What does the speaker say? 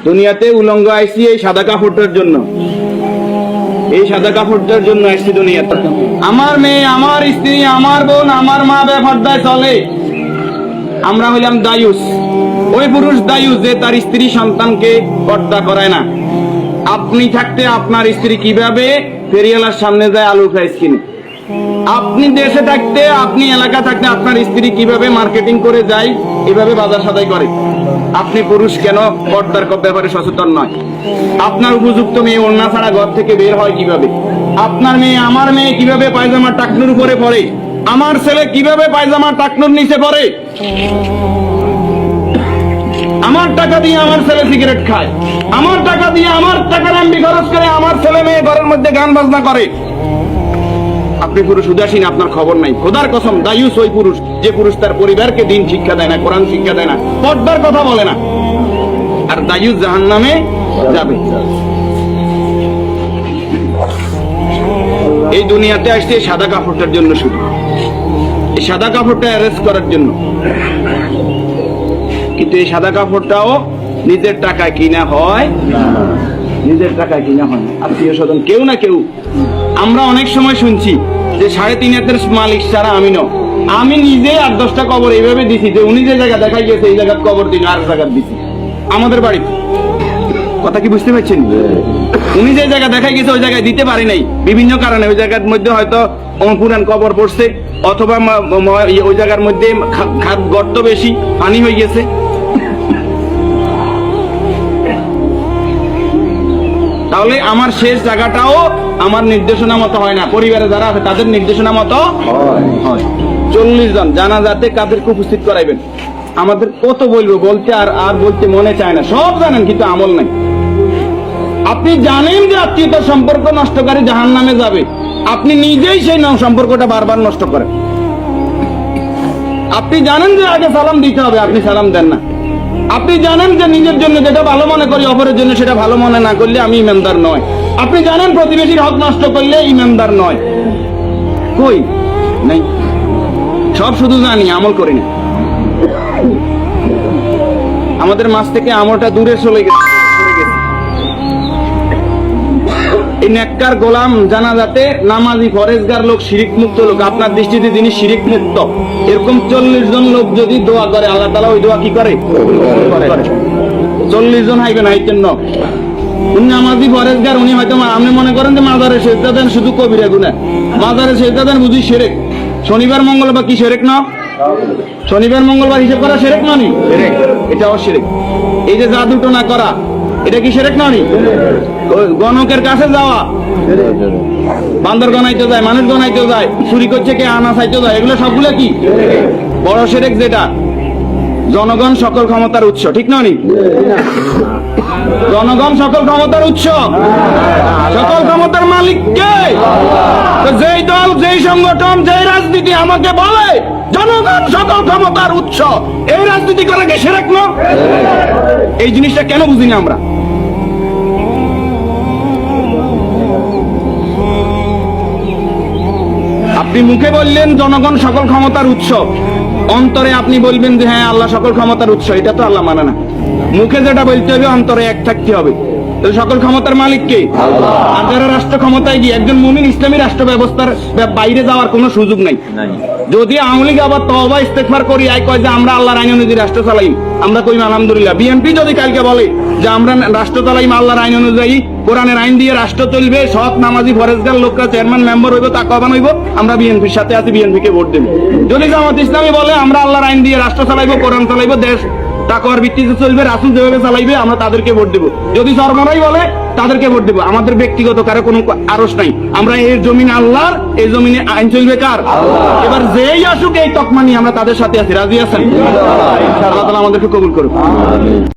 দুনিয়াতে উলঙ্গ আইছি এই সাদা কাপড়টার জন্য, এই সাদা কাপড়টার জন্য আসছি দুনিয়াতে। আমার মেয়ে, আমার স্ত্রী, আমার বোন, আমার মা বেপরদায় চলে, আমরা হইলাম দায়ুস। ওই পুরুষ দায়ুস যে তার স্ত্রী সন্তানকে পর্দা করায় না। আপনি থাকতে আপনার স্ত্রী কিভাবে ফেরিওয়ালার সামনে যায় আলু ফ্রাইস কিনে? আপনি দেশে থাকতে, আপনি এলাকা থাকতে আপনার স্ত্রী কিভাবে মার্কেটিং করে যায়, এভাবে বাজার সদাই করে? আপনি পুরুষ কেন পর্দার ব্যাপারে সচেতন নয়? আপনার উপযুক্ত মেয়ে ওড়না ছাড়া ঘর থেকে বের হয় কিভাবে? আপনার মেয়ে, আমার মেয়ে কিভাবে পায়জামা টাকনুর উপরে পড়ে? আমার ছেলে কিভাবে পায়জামা টাকনুর নিচে পড়ে? আমার টাকা দিয়ে আমার ছেলে সিগারেট খায়, আমার টাকা দিয়ে, আমার টাকার এমবি খরচ করে আমার ছেলে মেয়ে ঘরের মধ্যে গান বাজনা করে। আপনি পুরুষ উদাসীন, আপনার খবর নাই। খোদার কসম, দায়ুস ওই পুরুষ যে পুরুষ তার পরিবারকে দিন শিক্ষা দেয় না, কোরআন শিক্ষা দেয় না, পর্দার কথা বলে না। আর দায়ুস জাহান্নামে যাবে। এই দুনিয়াতে আসছে সাদা কাপড়টার জন্য, শুধু এই সাদা কাপড়টা অ্যারেস্ট করার জন্য। কিন্তু এই সাদা কাপড়টাও নিজের টাকায় কিনা হয়, নিজের টাকায় কিনা হয়। আত্মীয় স্বজন কেউ না কেউ, আমরা অনেক সময় শুনছি যে 3.5 হাতের মালিক ছাড়া আমি নয়। আমি নিজে 8-10টা কবর এইভাবে দিছি যে উনি যে জায়গা দেখাই গেছে এই জায়গার কবর দিন আর জায়গা দিছি আমাদের বাড়িতে। কথা কি বুঝতে পারছেন? উনি যে জায়গা দেখাই গেছে ওই জায়গায় দিতে পারি নাই বিভিন্ন কারণে। ওই জায়গার মধ্যে হয়তো পুরান কবর পড়ছে, অথবা ওই জায়গার মধ্যে গর্ত বেশি, পানি হয়ে গেছে। তাহলে আমার শেষ জায়গাটাও আমার নির্দেশনা মতো হয় না, পরিবারে যারা আছে তাদের নির্দেশনা মতো হয়। 40 জন জানাজাতে কাদেরকে উপস্থিত করাইবেন? আমাদের কত বলবো, বলতে আর বলতে মনে চায় না। সব জানেন কিন্তু আমল নাই। আপনি জানেন যে আত্মীয়তার সম্পর্ক নষ্টকারী জাহান্নামে যাবে, আপনি নিজেই সেই সম্পর্কটা বারবার নষ্ট করেন। আপনি জানেন যে আগে সালাম দিতে হবে, আপনি সালাম দেন না। আপনি জানেন যে নিজের জন্য যেটা ভালো মনে করি অপরের জন্য সেটা ভালো মনে না করলে আমি ইমানদার নয়। আপনি জানেন প্রতিবেশীর হক নষ্ট করলে ইমানদার নয়। কই নাই, সব শুধু জানি, আমল করি না। আমাদের মাঝ থেকে আমলটা দূরে চলে গেছে। এই নেককার গোলাম জানাজাতে নামাজি ফরেজগার লোক, শিরিক মুক্ত লোক, আপনার দৃষ্টিতে যিনি শিরিক মুক্ত, এরকম 40 জন লোক যদি দোয়া করে, আল্লাহ তাআলা ওই দোয়া কি করে? 40 জন হাইবেন, হাইতেন ন উনি নামাজি ফরেজগার। উনি হয়তো আপনি মনে করেন যে মাজারে সেজদা দেন শুধু কবিরা গুনাহ, মাজারে সেজদা দেন বুঝি শিরক। শনিবার মঙ্গলবার কি শিরক না? শনিবার মঙ্গলবার হিসেব করা শিরক না? এটাও শিরক। এই যে জাদু টোনা করা, এটা কি শিরক না? গণকের কাছে যাওয়া, বান্দর গনাইতে যায়, মানুষ গনাইতে যায়, চুরি করছে কে, আনা চাইতে যায়, এগুলো সবগুলো কি বড় শিরক। যেটা জনগণ সকল ক্ষমতার উৎস, ঠিক না? জনগণ সকল ক্ষমতার উৎস, সকল ক্ষমতার মালিক কে? যেই দল, যেই সংগঠন, যেই রাজনীতি আমাকে বলে জনগণ সকল ক্ষমতার উৎস, এই রাজনীতি করে কি শিরক না? এই জিনিসটা কেন বুঝি না আমরা? আপনি মুখে বললেন জনগণ সকল ক্ষমতার উৎস, অন্তরে আপনি বলবেন যে হ্যাঁ আল্লাহ সকল ক্ষমতার উৎস। এটা তো আল্লাহ মানে না। মুখে যেটা বলতে হবে অন্তরে এক থাকতে হবে। সকল ক্ষমতার মালিক কে? আর যারা রাষ্ট্র ক্ষমতায় গিয়ে, একজন মুমিন ইসলামী রাষ্ট্র ব্যবস্থার বাইরে যাওয়ার কোনো সুযোগ নাই। যদি আওয়ামী লীগ আবার তওবা ইস্তেগফার করি আই কয় যে আমরা আল্লাহর আইন অনুযায়ী রাষ্ট্র চালাই, আমরা কই আলহামদুলিল্লাহ। বিএনপি যদি কালকে বলে যে আমরা রাষ্ট্র চালাইম আল্লাহর আইন অনুযায়ী, কোরআনের আইন দিয়ে রাষ্ট্র চলবে, সৎ নামাজি ফরেজগার লোকরা চেয়ারম্যান মেম্বার হইব, তাকওয়াবান হইব, আমরা বিএনপির সাথে আছি, বিএনপিকে ভোট দেব। যদি জামাত ইসলামী বলে আমরা আল্লাহর আইন দিয়ে রাষ্ট্র চালাইবো, কোরআন চালাইবো, দেশ তাকওয়ার ভিত্তিতে চলবে, রাসূল যেভাবে চালাইবে আমরা তাদেরকে ভোট দেব। যদি চরমরাই বলে তাদেরকে ভোট দেব। আমাদের ব্যক্তিগত কারো কোনো আরশ নাই। আমরা এই জমিন আল্লাহর, এই জমিনে আইন চলবে কার? এবার যেই আসুক এই তকমা নিয়ে আমরা তাদের সাথে আছি। রাজি আছেন? আল্লাহ তাআলা আমাদেরকে কবুল করুক।